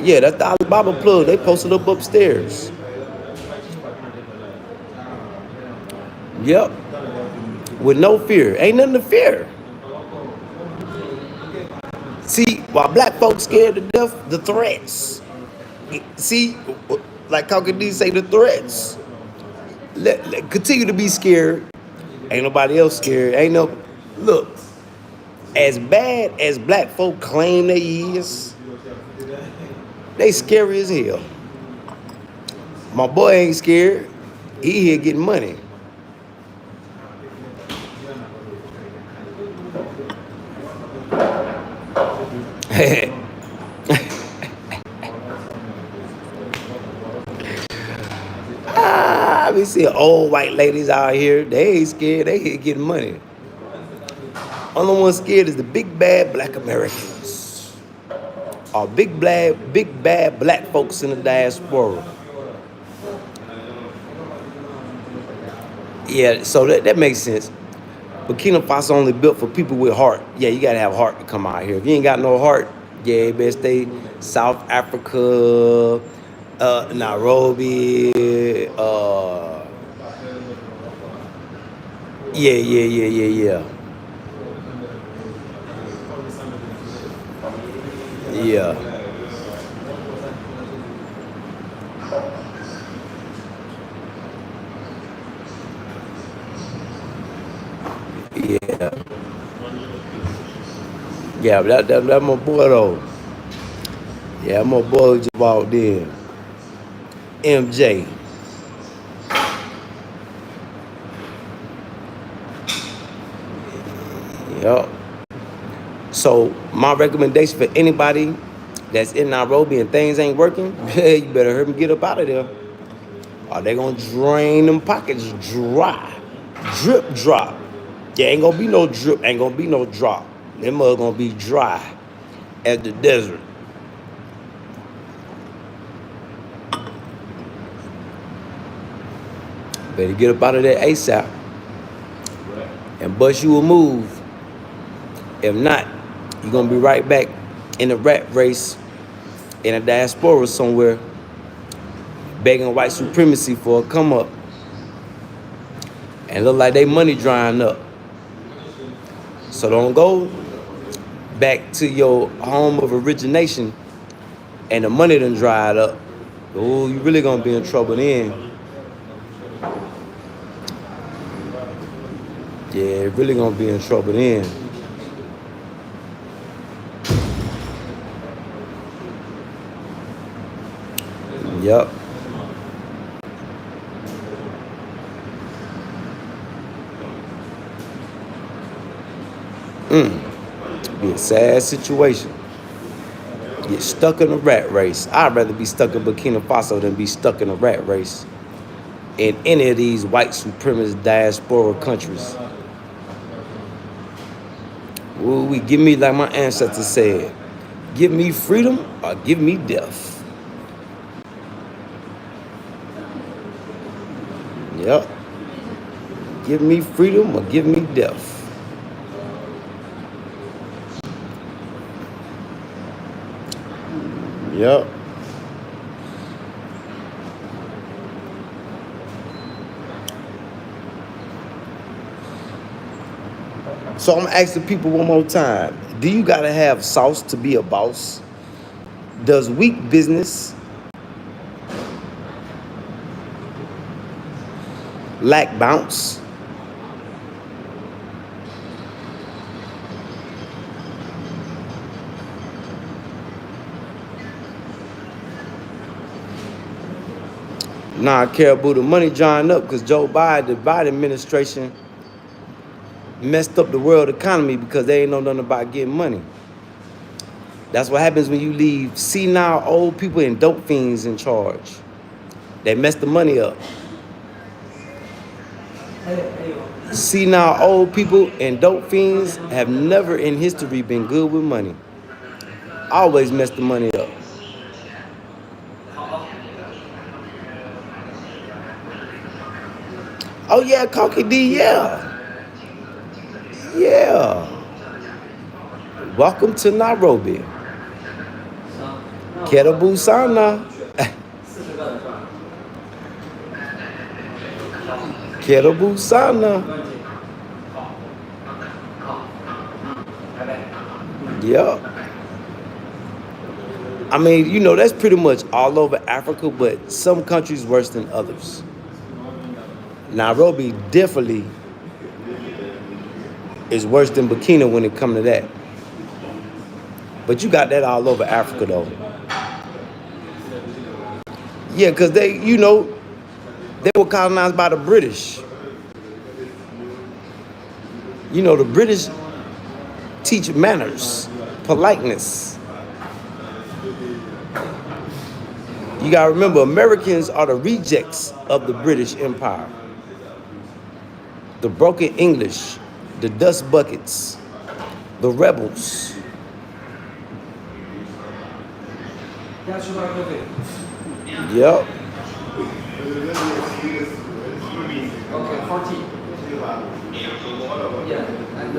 A: Yeah, that's the Alibaba plug. They posted up upstairs. Yep. With no fear. Ain't nothing to fear. See, while black folks scared to death, the threats. See, like Cocky D say, the threats. Let continue to be scared. Ain't nobody else scared. Ain't no look. As bad as black folk claim they is, they scary as hell. My boy ain't scared. He here getting money. We see old white ladies out here. They ain't scared. They here getting money. Only one scared is the big bad black Americans. Or big bad black folks in the diaspora. Yeah, so that makes sense. Burkina Faso only built for people with heart. Yeah, you gotta have heart to come out here. If you ain't got no heart, yeah, you better stay South Africa, Nairobi, yeah. Yeah. Yeah. Yeah, but that my boy though. Yeah, my boy just walked in. MJ. Yep. So my recommendation for anybody that's in Nairobi and things ain't working, you better hurry and get up out of there. Or they gonna drain them pockets dry. Drip drop. There ain't gonna be no drip, ain't gonna be no drop. Them mud gonna be dry as the desert. Better get up out of there ASAP and bust you a move. If not, you're gonna be right back in the rat race in a diaspora somewhere. begging white supremacy for a come up. And look like they money drying up. So don't go back to your home of origination and the money done dried up. Oh, you really gonna be in trouble then. Yeah, really gonna be in trouble then. Yep. Be a sad situation. Get stuck in a rat race. I'd rather be stuck in Burkina Faso than be stuck in a rat race in any of these white supremacist diaspora countries. Ooh, we give me, like my ancestors said, give me freedom or give me death. Yep. Give me freedom or give me death. Yep. So I'm asking people one more time. Do you gotta have sauce to be a boss? Does weak business lack bounce? Nah, Caribou, the money drying up because Joe Biden, the Biden administration messed up the world economy because they ain't know nothing about getting money. That's what happens when you leave senile old people and dope fiends in charge. They mess the money up. Senile old people and dope fiends have never in history been good with money. Always mess the money up. Oh yeah, Cocky D, yeah. Yeah. Welcome to Nairobi. Kerabu sana. Kerabu sana. Yeah. I mean, you know, that's pretty much all over Africa, but some countries worse than others. Nairobi definitely is worse than Burkina when it comes to that. But you got that all over Africa, though. Yeah, because they, you know, they were colonized by the British. You know, the British teach manners, politeness. You got to remember, Americans are the rejects of the British Empire. The broken English, the dust buckets, the rebels. Yep.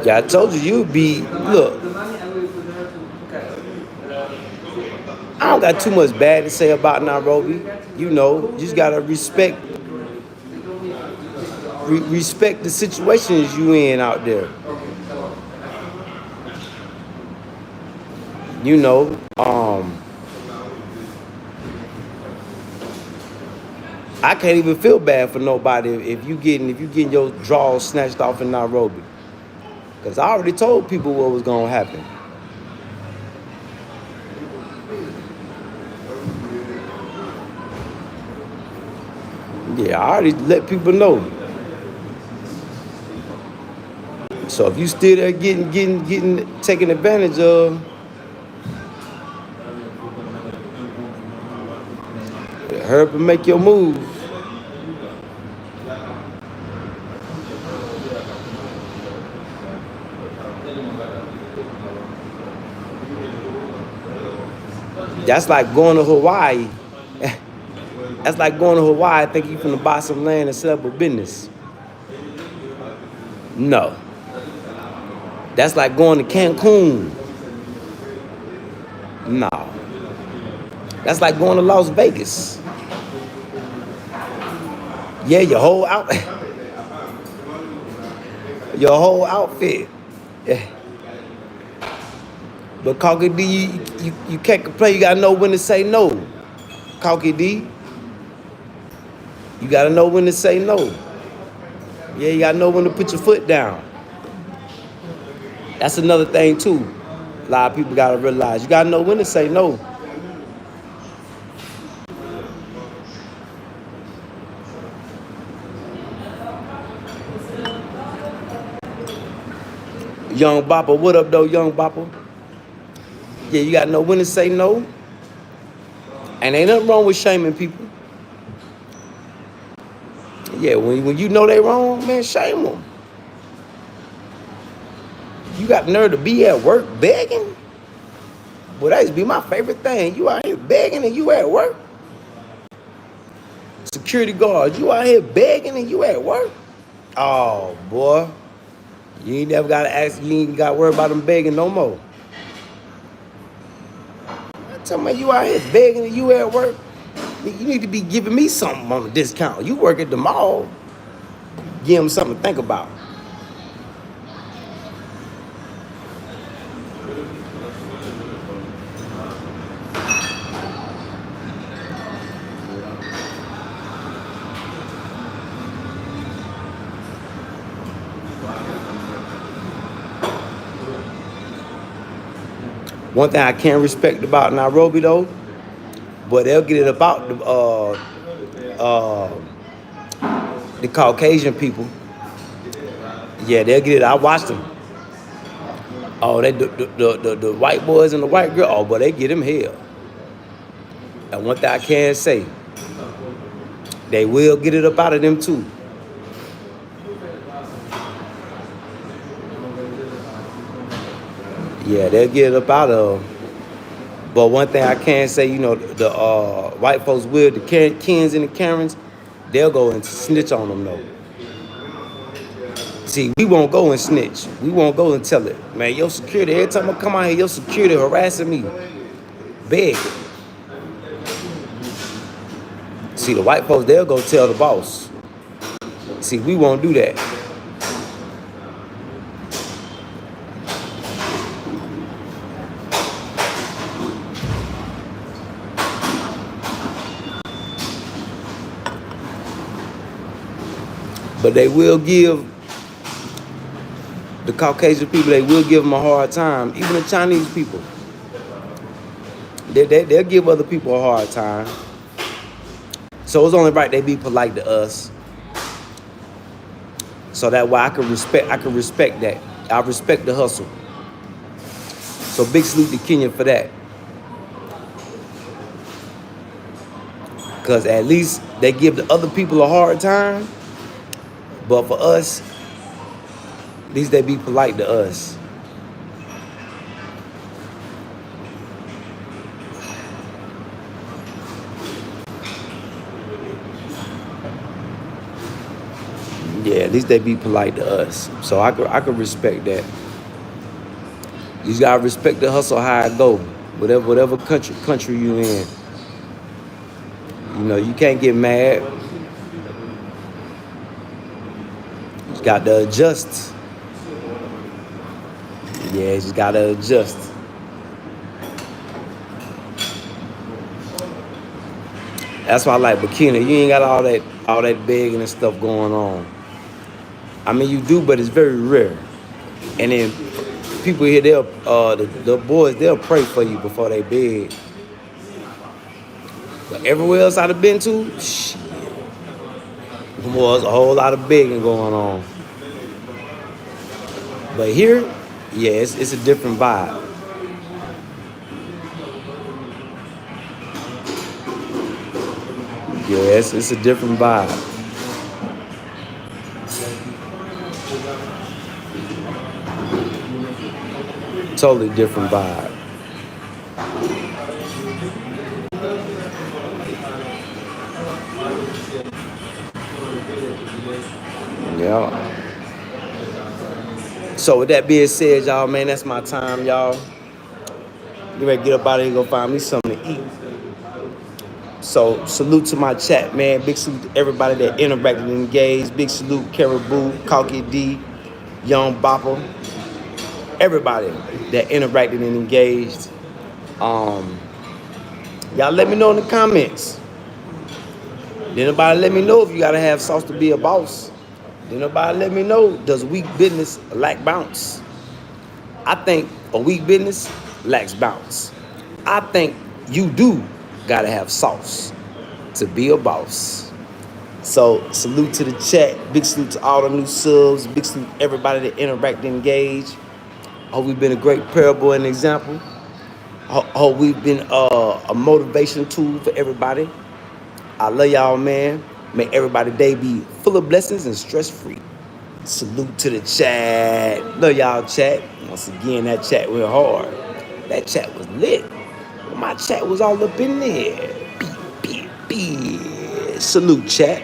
A: Yeah, I told you you'd be, look, I don't got too much bad to say about Nairobi. You know, you just gotta respect the situations you in out there. You know, I can't even feel bad for nobody if you getting your drawers snatched off in Nairobi. Cause I already told people what was gonna happen. Yeah, I already let people know. So if you still there getting taken advantage of, hurry up and make your move. That's like going to Hawaii. That's like going to Hawaii thinking you're finna buy some land and set up a business. No. That's like going to Cancun. No. That's like going to Las Vegas. Yeah, your whole your whole outfit. Yeah. But Cocky D, you can't complain. You gotta know when to say no. Cocky D, you gotta know when to say no. Yeah, you gotta know when to put your foot down. That's another thing too. A lot of people gotta realize you gotta know when to say no. Young Bopper, what up though, Young Bopper? Yeah, you gotta know when to say no. And ain't nothing wrong with shaming people. Yeah, when you know they wrong, man, shame them. You got the nerve to be at work begging? Well, that used to be my favorite thing. You out here begging and you at work? Security guards, you out here begging and you at work? Oh, boy. You ain't never got to ask, you ain't got to worry about them begging no more. I'm talking about you out here begging and you at work? You need to be giving me something on a discount. You work at the mall. Give them something to think about. One thing I can't respect about Nairobi though, but they'll get it about the Caucasian people. Yeah, they'll get it. I watched them. Oh, the white boys and the white girl. Oh, but they get them hell. And one thing I can say, they will get it up out of them too. Yeah, they'll get it up out of them. But one thing I can say, you know, the white folks will, the Kens and the Karens, they'll go and snitch on them though. See, we won't go and snitch. We won't go and tell it. Man, your security, every time I come out here, your security harassing me. Beg. See, the white folks, they'll go tell the boss. See, we won't do that. But they will give the Caucasian people, they will give them a hard time. Even the Chinese people. They'll give other people a hard time. So it's only right they be polite to us. So that way I can respect that. I respect the hustle. So big salute to Kenya for that. Because at least they give the other people a hard time. But for us, at least they be polite to us. Yeah, at least they be polite to us. So I could respect that. You just gotta respect the hustle how it go. Whatever country you in. You know, you can't get mad. You just got to adjust. Yeah, you just gotta adjust. That's why I like Burkina. You ain't got all that begging and stuff going on. I mean, you do, but it's very rare. And then people here, the boys, they'll pray for you before they beg. But everywhere else I've been to, shit, was a whole lot of begging going on. But here, yeah, it's a different vibe. Yes, it's a different vibe. Totally different vibe. Yeah. So with that being said, y'all, man, that's my time, y'all. You ready to get up out of here and go find me something to eat. So salute to my chat, man. Big salute to everybody that interacted and engaged. Big salute, Caribou, Kalki D, Young Bopper, everybody that interacted and engaged. Um, y'all let me know in the comments. Then nobody let me know if you gotta have sauce to be a boss. Then nobody let me know, does weak business lack bounce? I think a weak business lacks bounce. I think you do gotta have sauce to be a boss. So salute to the chat. Big salute to all the new subs. Big salute to everybody that interact and engage. Hope we've been a great parable and example. Hope we've been a motivation tool for everybody. I love y'all, man. May everybody's day be full of blessings and stress-free. Salute to the chat. Love y'all, chat. Once again, that chat went hard. That chat was lit. My chat was all up in there. Beep, beep, beep. Salute, chat.